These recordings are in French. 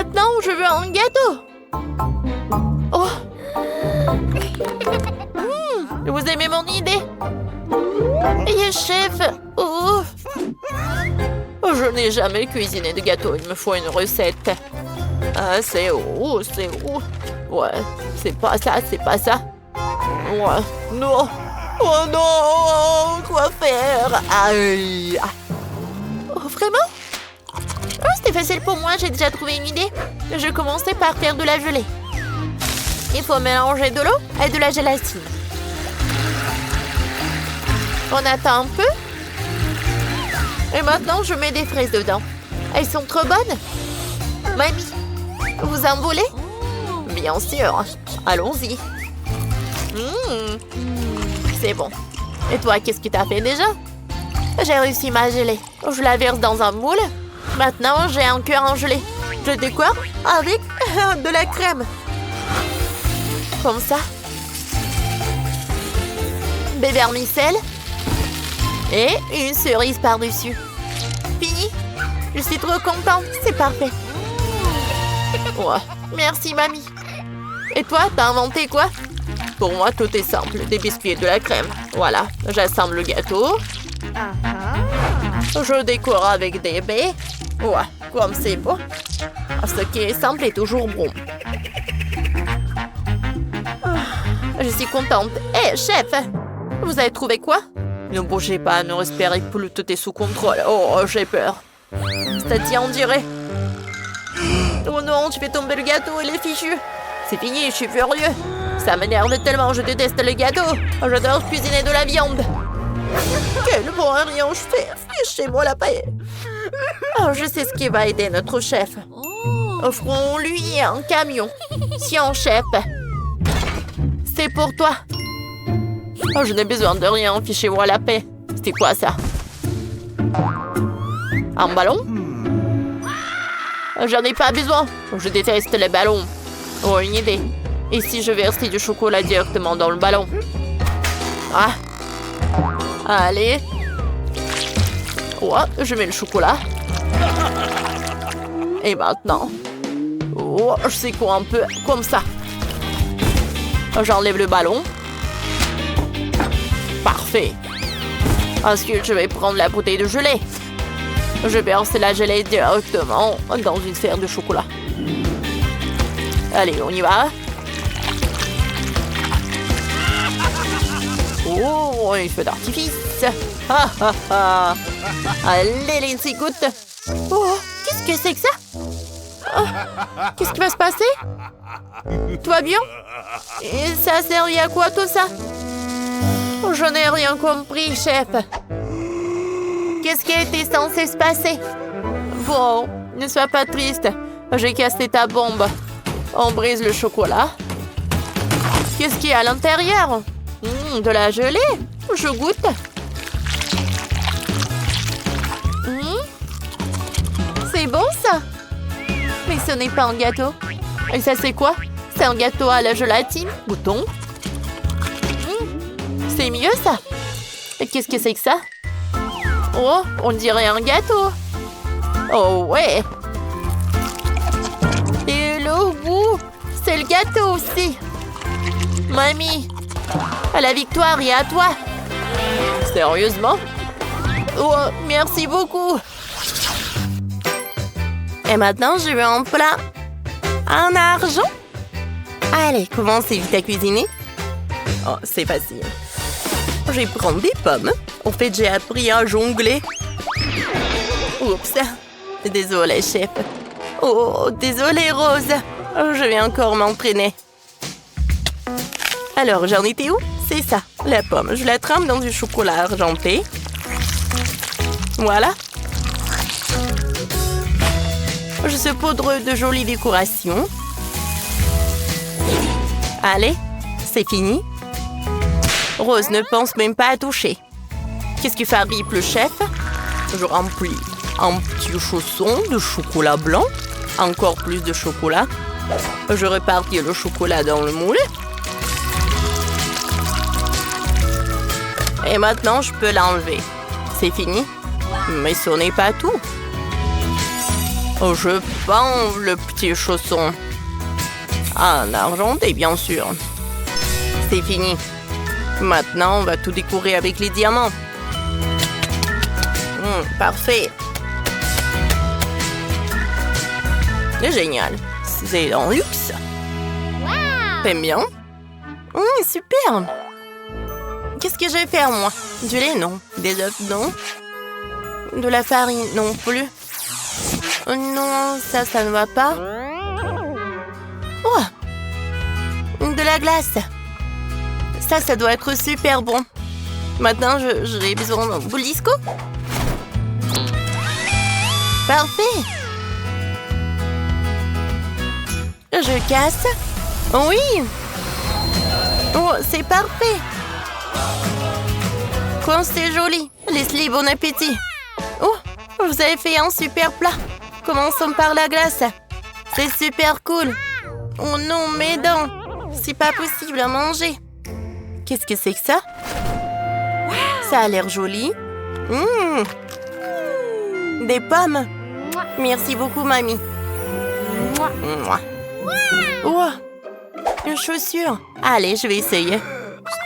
maintenant, je veux un gâteau. Oh. Vous aimez mon idée? Yes, chef. Oh. Je n'ai jamais cuisiné de gâteau. Il me faut une recette. Ah, c'est où? C'est où? Ouais, c'est pas ça, c'est pas ça. Ouais, non. Oh non, quoi faire? Aïe. Oh, vraiment? Oh, c'était facile pour moi, j'ai déjà trouvé une idée. Je commençais par faire de la gelée. Il faut mélanger de l'eau et de la gélatine. On attend un peu. Et maintenant, je mets des fraises dedans. Elles sont trop bonnes. Mamie, vous en voulez? Bien sûr. Allons-y. C'est bon. Et toi, qu'est-ce que tu as fait déjà? J'ai réussi ma gelée. Je la verse dans un moule. Maintenant, j'ai un cœur en gelée. Je décore avec de la crème. Comme ça. Des vermicelles. Et une cerise par-dessus. Fini. Je suis trop contente. C'est parfait. Ouais. Merci, mamie. Et toi, t'as inventé quoi? Pour moi, tout est simple. Des biscuits et de la crème. Voilà. J'assemble le gâteau. Je décore avec des baies. Ouais, comme c'est beau. Ce qui est simple est toujours bon. Je suis contente. Hé, chef! Vous avez trouvé quoi? Ne bougez pas, ne respirez plus, tout est sous contrôle. Oh, j'ai peur. Ça tient, on dirait. Oh non, tu fais tomber le gâteau, il est fichu. C'est fini, je suis furieux. Ça m'énerve tellement, je déteste le gâteau. J'adore cuisiner de la viande. Quel bon rien je fais. Fichez-moi la paix. Oh, je sais ce qui va aider notre chef. Offrons-lui un camion. Tiens, chef. C'est pour toi. Oh, je n'ai besoin de rien. Fichez-moi la paix. C'était quoi ça? Un ballon? J'en ai pas besoin. Je déteste les ballons. Oh, une idée. Et si je versais du chocolat directement dans le ballon? Ah. Allez. Ouais, je mets le chocolat. Et maintenant. Oh, je secoue un peu. Comme ça. J'enlève le ballon. Parfait. Ensuite, je vais prendre la bouteille de gelée. Je verse la gelée directement dans une sphère de chocolat. Allez, on y va. Oh, un feu d'artifice. Ah, ah, ah. Allez, Lindsay, goûte. Oh, qu'est-ce que c'est que ça? Oh, qu'est-ce qui va se passer? Tout va bien? Et ça a servi à quoi tout ça? Oh, je n'ai rien compris, chef. Qu'est-ce qui était censé se passer? Bon, ne sois pas triste. J'ai cassé ta bombe. On brise le chocolat. Qu'est-ce qu'il y a à l'intérieur? De la gelée. Je goûte. C'est bon, ça? Mais ce n'est pas un gâteau. Et ça, c'est quoi? C'est un gâteau à la gélatine? Goûtons. C'est mieux, ça. Et qu'est-ce que c'est que ça? Oh, on dirait un gâteau. Oh, ouais. Et le goût, c'est le gâteau aussi. Mamie, à la victoire et à toi. Sérieusement? Oh, merci beaucoup. Et maintenant, je veux un plat en argent. Allez, commencez vite à cuisiner. Oh, c'est facile. Je vais prendre des pommes. En fait, j'ai appris à jongler. Oups. Désolée, chef. Oh, désolée, Rose. Je vais encore m'entraîner. Alors, j'en étais où? C'est ça, la pomme. Je la trempe dans du chocolat argenté. Voilà. Je saupoudre de jolies décorations. Allez, c'est fini. Rose ne pense même pas à toucher. Qu'est-ce que fabrique le chef? Je remplis un petit chausson de chocolat blanc. Encore plus de chocolat. Je répartis le chocolat dans le moule. Et maintenant, je peux l'enlever. C'est fini. Mais ce n'est pas tout. Oh, je pense le petit chausson. En argenté, bien sûr. C'est fini. Maintenant, on va tout décorer avec les diamants. Parfait. Génial. C'est en luxe. T'aimes bien? Super. Qu'est-ce que je vais faire, moi? Du lait, non. Des œufs, non. De la farine, non plus. Oh non, ça ne va pas. Oh! De la glace. Ça doit être super bon. Maintenant, j'ai besoin d'un boulisco. Parfait. Je casse. Oui. Oh, c'est parfait. Quand c'est joli. Leslie, bon appétit. Oh, vous avez fait un super plat. Commençons par la glace. C'est super cool. Oh non, mes dents. C'est pas possible à manger. Qu'est-ce que c'est que ça? Ça a l'air joli. Des pommes. Merci beaucoup, mamie. Oh, une chaussure. Allez, je vais essayer.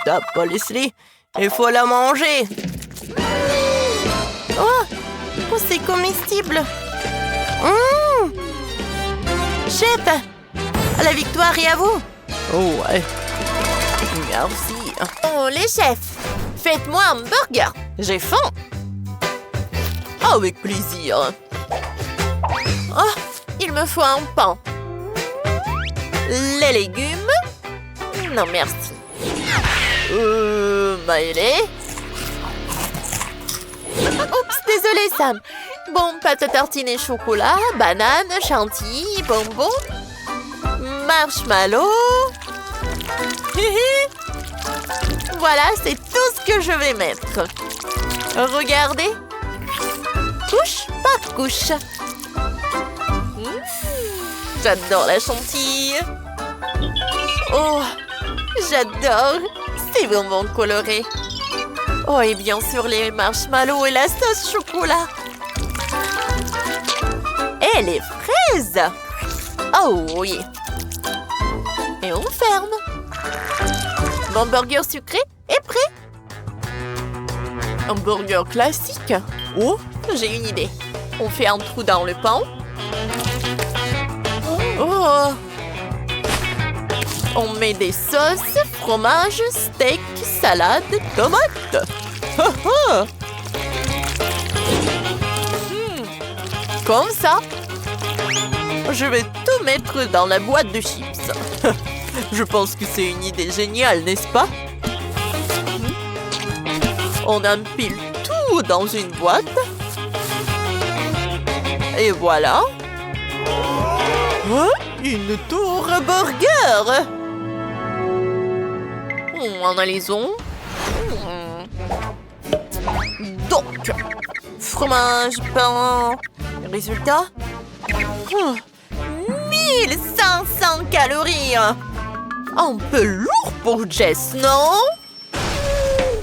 Stop, Leslie. Il faut la manger. Oh, c'est comestible. Chef, la victoire est à vous. Oh, ouais. Merci. Oh, les chefs, faites-moi un burger. J'ai faim. Avec plaisir. Oh, il me faut un pain. Les légumes? Non, merci. Maëlée? Oups, désolé, Sam. Bon, pâte à tartiner chocolat, banane, chantilly, bonbons, marshmallow. Voilà, c'est tout ce que je vais mettre. Regardez. Couche par couche. J'adore la chantilly. Oh, j'adore ces bonbons colorés. Oh, et bien sûr les marshmallows et la sauce chocolat. Et les fraises. Oh oui. Et on ferme. Mon burger sucré est prêt. Un burger classique. Oh, j'ai une idée. On fait un trou dans le pain. Oh. On met des sauces, fromage, steak, salade, tomates. Comme ça. Je vais tout mettre dans la boîte de chips. Je pense que c'est une idée géniale, n'est-ce pas? On empile tout dans une boîte. Et voilà. Oh, une tour burger. Analysons. Donc, fromage, pain. Résultat? 1500 calories. Un peu lourd pour Jess, non?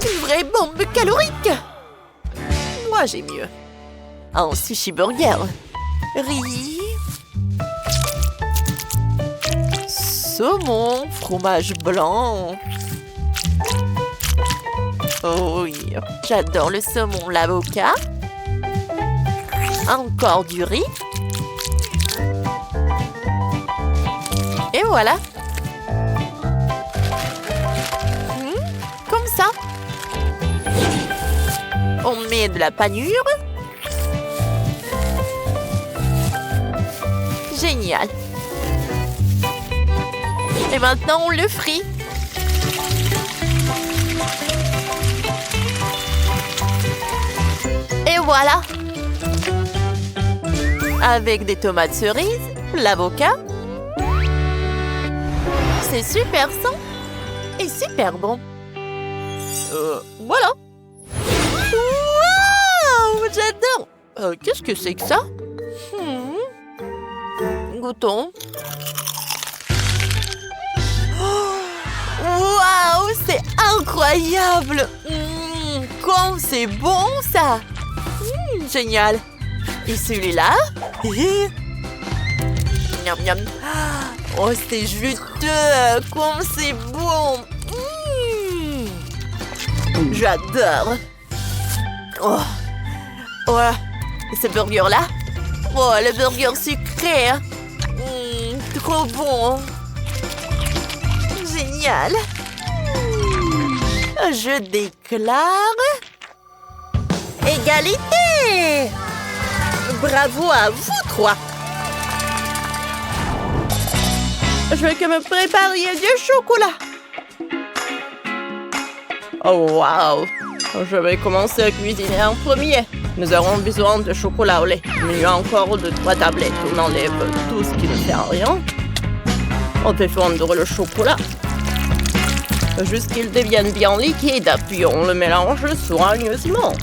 Une vraie bombe calorique. Moi, j'ai mieux. Un sushi burger. Riz. Saumon, fromage blanc. Oh oui, j'adore le saumon, l'avocat. Encore du riz. Et voilà. Comme ça. On met de la panure. Génial. Et maintenant, on le frit. Et voilà. Avec des tomates cerises, l'avocat. C'est super sain et super bon. Voilà. Wow, j'adore. Qu'est-ce que c'est que ça? Goûtons. Waouh, c'est incroyable. Comme c'est bon, ça. Génial. Et celui-là? miam, miam. Oh, c'est juteux. Comme c'est bon. J'adore. Oh. Oh. Et ce burger-là? Oh, le burger sucré. Trop bon. Génial. Je déclare... égalité! Bravo à vous trois! Je veux que me prépariez du chocolat. Oh, wow! Je vais commencer à cuisiner en premier. Nous aurons besoin de chocolat au lait. Il y a encore 2-3 tablettes. On enlève tout ce qui ne sert à rien. On fait fondre le chocolat jusqu'il devienne bien liquide, puis on le mélange soigneusement.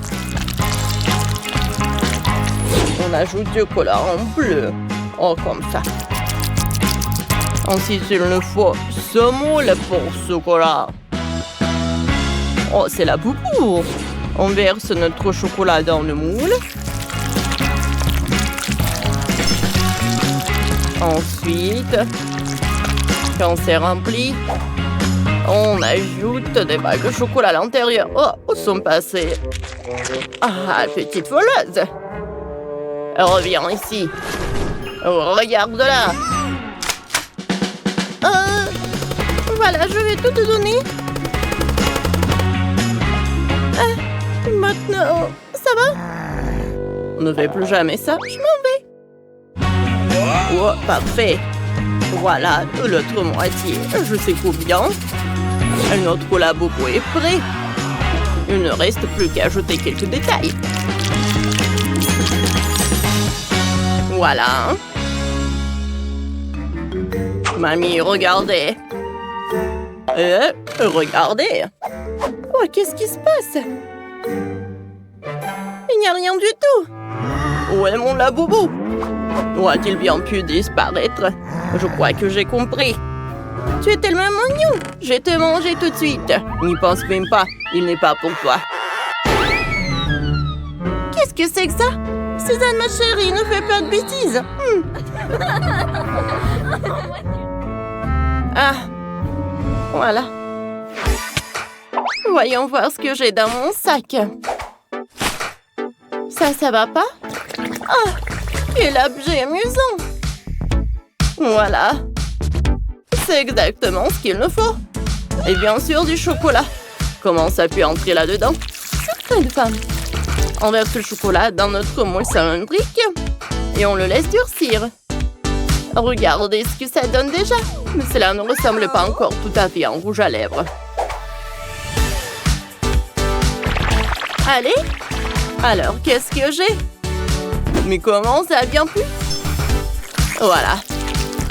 On ajoute du colorant bleu, comme ça. Ensuite, il nous faut semoule pour chocolat. Oh, c'est la boubou. On verse notre chocolat dans le moule. Ensuite, quand c'est rempli, on ajoute des bagues de chocolat à l'intérieur. Oh, où sont passées? Ah, petite voleuse. Reviens ici. Oh, regarde-la. Voilà, je vais tout te donner. Maintenant, ça va? On ne fait plus jamais ça. Je m'en vais. Oh, parfait. Voilà, l'autre moitié. Je secoue bien. Notre labo est prêt. Il ne reste plus qu'à ajouter quelques détails. Voilà. Mamie, regardez. Regardez. Oh, qu'est-ce qui se passe? Il n'y a rien du tout. Où est mon laboubou? Où a-t-il bien pu disparaître? Je crois que j'ai compris. Tu es tellement mignon. Je vais te manger tout de suite. N'y pense même pas. Il n'est pas pour toi. Qu'est-ce que c'est que ça? Suzanne, ma chérie, ne fais pas de bêtises. Ah, voilà. Voyons voir ce que j'ai dans mon sac. Ça va pas? Ah, quel objet amusant. Voilà. C'est exactement ce qu'il nous faut. Et bien sûr, du chocolat. Comment ça a pu entrer là-dedans? Secret de femme. On verse le chocolat dans notre moule cylindrique et on le laisse durcir. Regardez ce que ça donne déjà. Mais cela ne ressemble pas encore tout à fait en rouge à lèvres. Allez. Alors, qu'est-ce que j'ai? Mais comment ça a bien pu? Voilà.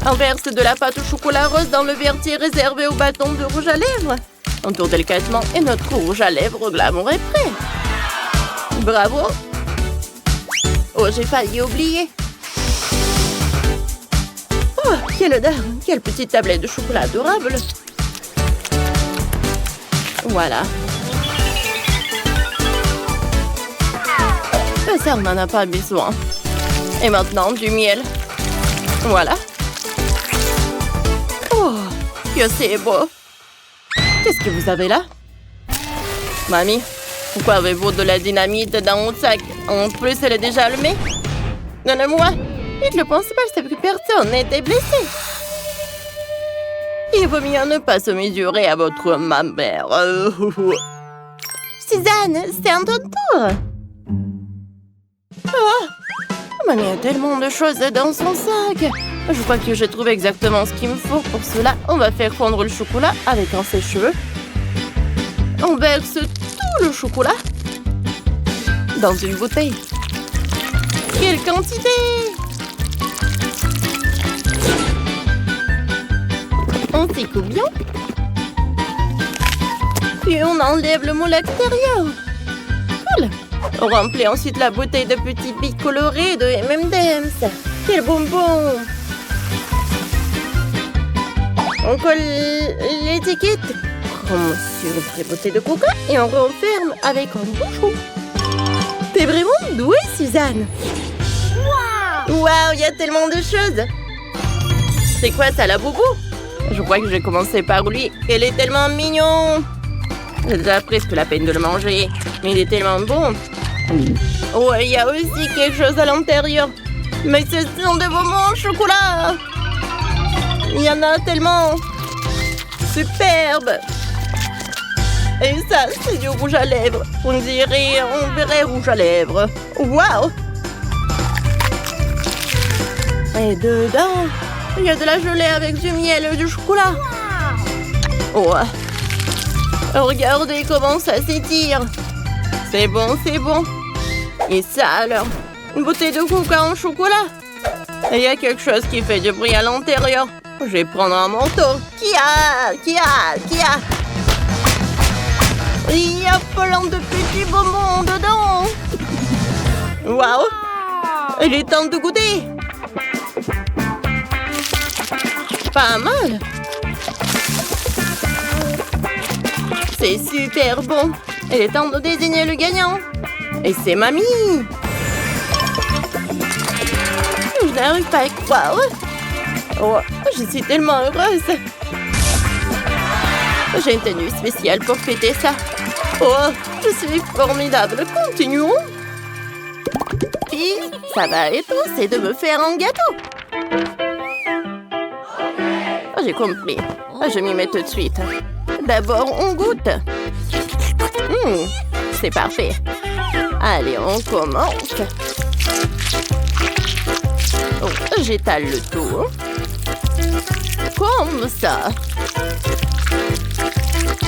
On verse de la pâte au chocolat rose dans le vertier réservé au bâton de rouge à lèvres. On tourne délicatement et notre rouge à lèvres glamour est prêt. Bravo! Oh, j'ai failli oublier. Oh, quelle odeur! Quelle petite tablette de chocolat adorable! Voilà. Ça, on n'en a pas besoin. Et maintenant, du miel. Voilà. Oh, que c'est beau! Qu'est-ce que vous avez là? Mamie, pourquoi avez-vous de la dynamite dans mon sac? En plus, elle est déjà allumée. Donnez-moi. Vite, le principal, c'est que personne n'était blessé. Il vaut mieux ne pas se mesurer à votre mère. Suzanne, c'est un ton tour. Oh, Mamie a tellement de choses dans son sac. Je crois que j'ai trouvé exactement ce qu'il me faut. Pour cela, on va faire fondre le chocolat avec un sèche-cheveux. On verse tout le chocolat dans une bouteille. Quelle quantité! On secoue bien. Puis on enlève le moule extérieur. Cool! On remplit ensuite la bouteille de petits billes colorées de M&M's. Quel bonbon! On colle l'étiquette comme sur une vraie bouteille de coca et on referme avec un bouchon. T'es vraiment douée, Suzanne! Waouh! Waouh, il y a tellement de choses! C'est quoi ça, la boubou? Je crois que je vais commencer par lui. Il est tellement mignon. C'est déjà presque la peine de le manger. Mais il est tellement bon. Oh, il y a aussi quelque chose à l'intérieur. Mais ce sont de bonbons au chocolat. Il y en a tellement. Superbe. Et ça, c'est du rouge à lèvres. On dirait un vrai rouge à lèvres. Waouh! Et dedans, il y a de la gelée avec du miel et du chocolat. Oh. Regardez comment ça s'étire. C'est bon, c'est bon. Et ça alors? Une bouteille de coca en chocolat. Il y a quelque chose qui fait du bruit à l'intérieur. Je vais prendre un manteau. Qui a? Il y a plein de petits bonbons dedans. Waouh! Il est temps de goûter. Pas mal. C'est super bon. Il est temps de désigner le gagnant. Et c'est Mamie. Je n'arrive pas à croire. Oh, je suis tellement heureuse. J'ai une tenue spéciale pour fêter ça. Oh, je suis formidable. Continuons. Puis, ça va être, c'est de me faire un gâteau. Oh, j'ai compris. Je m'y mets tout de suite. D'abord, on goûte. C'est parfait. Allez, on commence. Oh, j'étale le tout. Comme ça.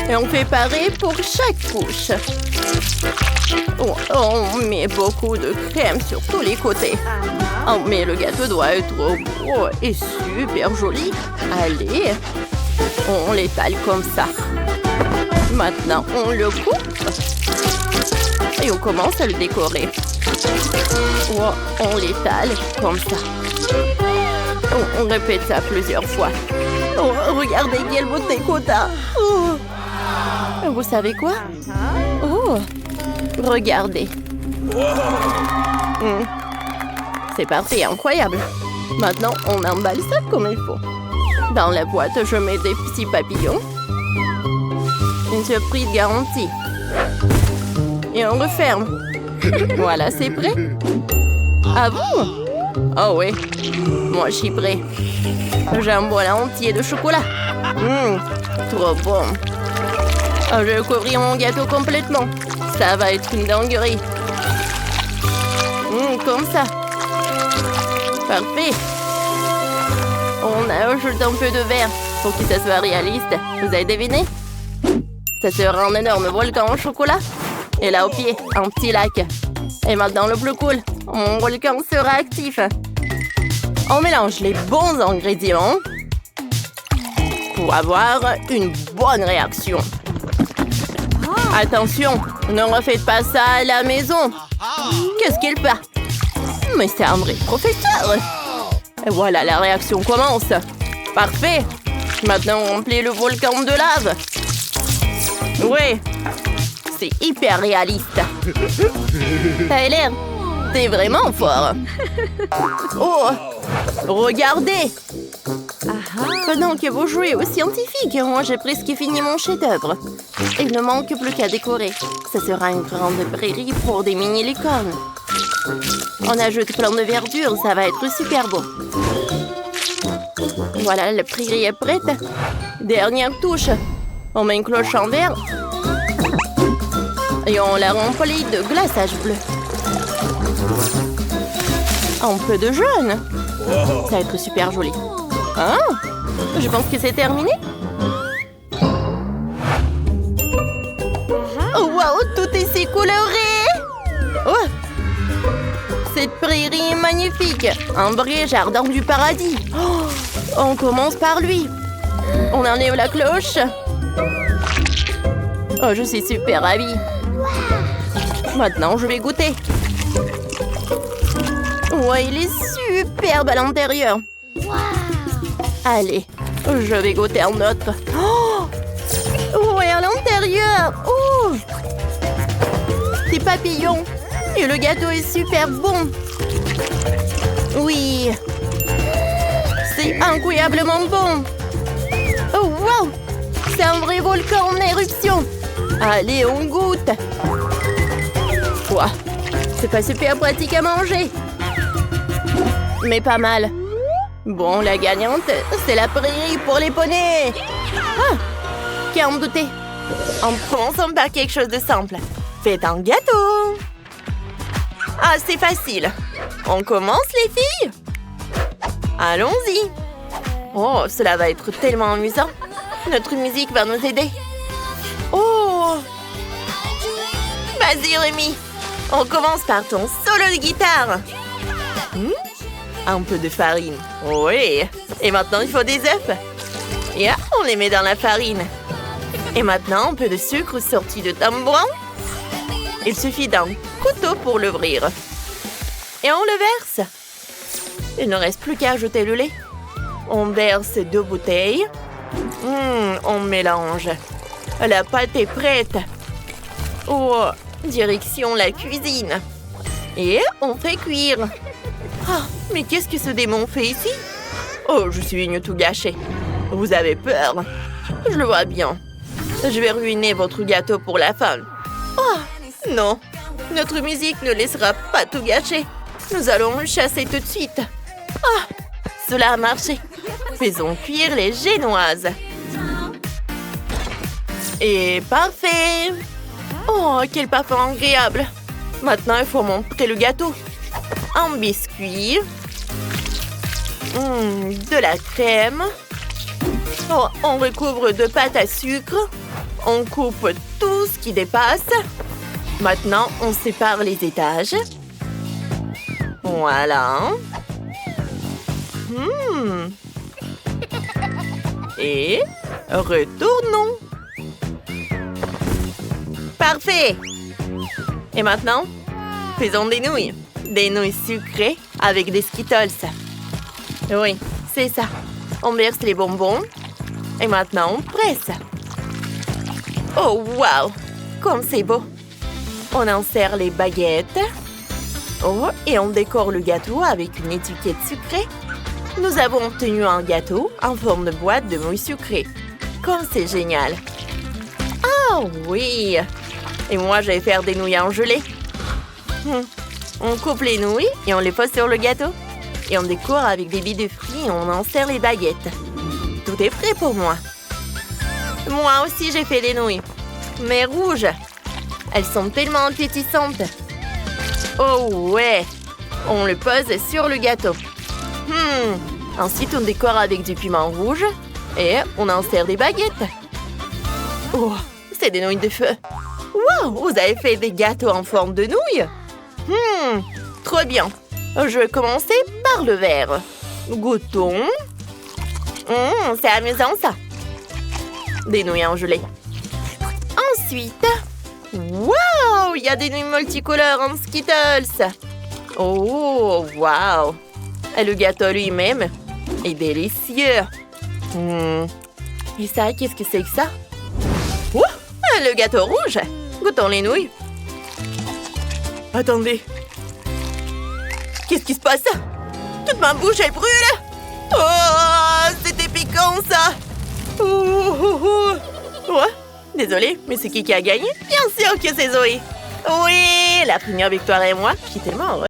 Et on fait pareil pour chaque couche. Oh, on met beaucoup de crème sur tous les côtés. Oh, mais le gâteau doit être beau et super joli. Allez, on l'étale comme ça. Maintenant, on le coupe. Et on commence à le décorer. Oh, on l'étale comme ça. On répète ça plusieurs fois. Oh, regardez quelle beauté quota. Oh. Vous savez quoi? Oh, regardez. C'est parfait, incroyable. Maintenant, on emballe ça comme il faut. Dans la boîte, je mets des petits papillons. Une surprise garantie. Et on referme. Voilà, c'est prêt. Ah bon? Oh oui, moi je suis prêt. J'ai un bol entier de chocolat. Trop bon. Je vais couvrir mon gâteau complètement. Ça va être une dinguerie. Comme ça. Parfait. On ajoute un peu de verre pour que ça soit réaliste. Vous avez deviné? Ça sera un énorme volcan au chocolat. Et là au pied, un petit lac. Et maintenant le plus cool, mon volcan sera actif. On mélange les bons ingrédients pour avoir une bonne réaction. Attention, ne refaites pas ça à la maison. Qu'est-ce qu'il fait? Mais c'est un vrai professeur. Et voilà, la réaction commence. Parfait. Maintenant, on remplit le volcan de lave. Oui, c'est hyper réaliste. Tyler, t'es vraiment fort. Oh, regardez. Pendant que vous jouez aux scientifiques, moi j'ai presque fini mon chef-d'œuvre. Il ne manque plus qu'à décorer. Ce sera une grande prairie pour des mini-licornes. On ajoute plein de verdure, ça va être super beau. Voilà, la prairie est prête. Dernière touche. On met une cloche en verre. Et on la remplit de glaçage bleu. Un peu de jaune. Ça va être super joli. Ah, je pense que c'est terminé. Oh, wow, tout est si coloré. Oh, cette prairie est magnifique. Un vrai jardin du paradis. Oh, on commence par lui. On enlève la cloche. Oh, je suis super ravie. Maintenant, je vais goûter. Ouais, il est superbe à l'intérieur. Allez, je vais goûter un autre. Oh, ouais, à l'intérieur. Oh, des papillons. Et le gâteau est super bon. Oui, c'est C'est incroyablement bon. Oh, wow! C'est un vrai volcan en éruption. Allez, on goûte. Ouah, c'est pas super pratique à manger. Mais pas mal. Bon, la gagnante, c'est la prairie pour les poneys. Ah! Qui en doutait? En commençant par quelque chose de simple. Faites un gâteau. Ah, c'est facile. On commence, les filles? Allons-y. Oh, cela va être tellement amusant. Notre musique va nous aider. Oh! Vas-y, Rémi. On commence par ton solo de guitare. Un peu de farine. Oui. Et maintenant, il faut des œufs. Et on les met dans la farine. Et maintenant, un peu de sucre sorti de tambourin. Il suffit d'un couteau pour l'ouvrir. Et on le verse. Il ne reste plus qu'à ajouter le lait. On verse 2 bouteilles. On mélange. La pâte est prête. Oh, direction la cuisine. Et on fait cuire. Ah, mais qu'est-ce que ce démon fait ici? Oh, je suis venue tout gâcher. Vous avez peur? Je le vois bien. Je vais ruiner votre gâteau pour la fin. Oh, non. Notre musique ne laissera pas tout gâcher. Nous allons le chasser tout de suite. Ah, cela a marché. Faisons cuire les génoises. Et parfait. Oh, quel parfum agréable. Maintenant, il faut monter le gâteau. Un biscuit. De la crème. Oh, on recouvre de pâte à sucre. On coupe tout ce qui dépasse. Maintenant, on sépare les étages. Voilà. Et retournons. Parfait. Et maintenant, faisons des nouilles. Des nouilles sucrées avec des Skittles. Oui, c'est ça. On verse les bonbons. Et maintenant, on presse. Oh, wow! Comme c'est beau. On insère les baguettes. Oh, et on décore le gâteau avec une étiquette sucrée. Nous avons obtenu un gâteau en forme de boîte de nouilles sucrées. Comme c'est génial. Ah oui! Et moi, je vais faire des nouilles en gelée. On coupe les nouilles et on les pose sur le gâteau. Et on décore avec des billes de fruits et on insère les baguettes. Tout est prêt pour moi. Moi aussi, j'ai fait des nouilles. Mais rouges. Elles sont tellement appétissantes. Oh ouais! On le pose sur le gâteau. Ensuite, on décore avec du piment rouge. Et on insère des baguettes. Oh, c'est des nouilles de feu. Wow! Vous avez fait des gâteaux en forme de nouilles? Trop bien. Je vais commencer par le vert. Goûtons. C'est amusant, ça. Des nouilles en gelée. Ensuite... Wow! Il y a des nouilles multicolores en Skittles. Oh, wow! Et le gâteau lui-même est délicieux. Et ça, qu'est-ce que c'est que ça? Oh, le gâteau rouge. Goûtons les nouilles. Attendez. Qu'est-ce qui se passe? Toute ma bouche, elle brûle. Oh, c'était piquant, ça. Ouais, désolée, mais c'est qui a gagné? Bien sûr que c'est Zoé. Oui, la première victoire est moi. Je suis tellement heureuse.